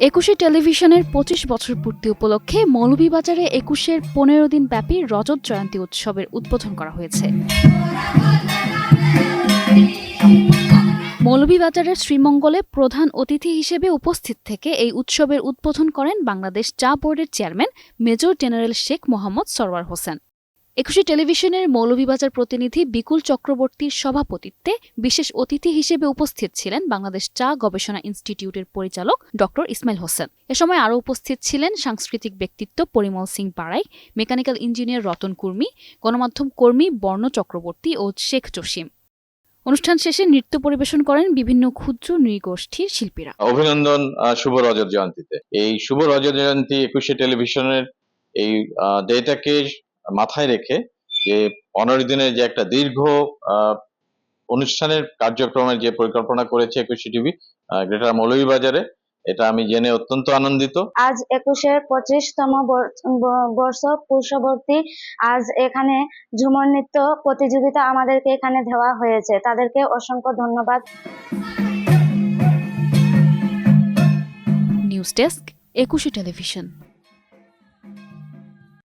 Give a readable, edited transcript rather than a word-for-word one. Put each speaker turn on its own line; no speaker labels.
একুশে টেলিভিশনের ২৫ বছর পূর্তি উপলক্ষে মৌলভীবাজারে ২১-এর ১৫ দিন ব্যাপী রজত জয়ন্তী উৎসবের উদ্বোধন করা হয়েছে। মৌলভীবাজারের শ্রীমঙ্গলে প্রধান অতিথি হিসেবে উপস্থিত থেকে এই উৎসবের উদ্বোধন করেন বাংলাদেশ চা বোর্ডের chairman major general Sheikh Mohammad Sarwar Hossain. একুশে টেলিভিশনের মৌলভীবাজার প্রতিনিধি বিকুল চক্রবর্তীর সভাপতিত্বে বিশেষ অতিথি হিসেবে উপস্থিত ছিলেন বাংলাদেশ চা গবেষণা ইনস্টিটিউটের পরিচালক ডক্টর ইসমাইল হোসেন। এ সময় আরও উপস্থিত ছিলেন সাংস্কৃতিক ব্যক্তিত্ব পরিমল সিং পাড়াই, মেকানিক্যাল ইঞ্জিনিয়ার রতন কুর্মী, গণমাধ্যম কর্মী বর্ণ চক্রবর্তী ও শেখ জসিম। অনুষ্ঠান শেষে নৃত্য পরিবেশন করেন বিভিন্ন ক্ষুদ্র নৃগোষ্ঠীর শিল্পীরা।
অভিনন্দন শুভ রজত জয়ন্তীতে। এই শুভ রজত জয়ন্তী একুশে টেলিভিশনের এই ডেটাকে মাথায় রেখে যে 15 দিনের যে একটা দীর্ঘ অনুষ্ঠানের কার্যক্রমের যে পরিকল্পনা করেছে একুশে টিভি গ্রেটার মৌলভীবাজারে, এটা আমি জেনে অত্যন্ত আনন্দিত।
আজ ২১-এর 25তম বর্ষ পূর্ষবর্তী। আজ এখানে ঝুমুর নৃত্য প্রতিযোগিতা আমাদেরকে এখানে দেওয়া হয়েছে, তাদেরকে অসংখ্য ধন্যবাদ।
নিউজ ডেস্ক, একুশে টেলিভিশন।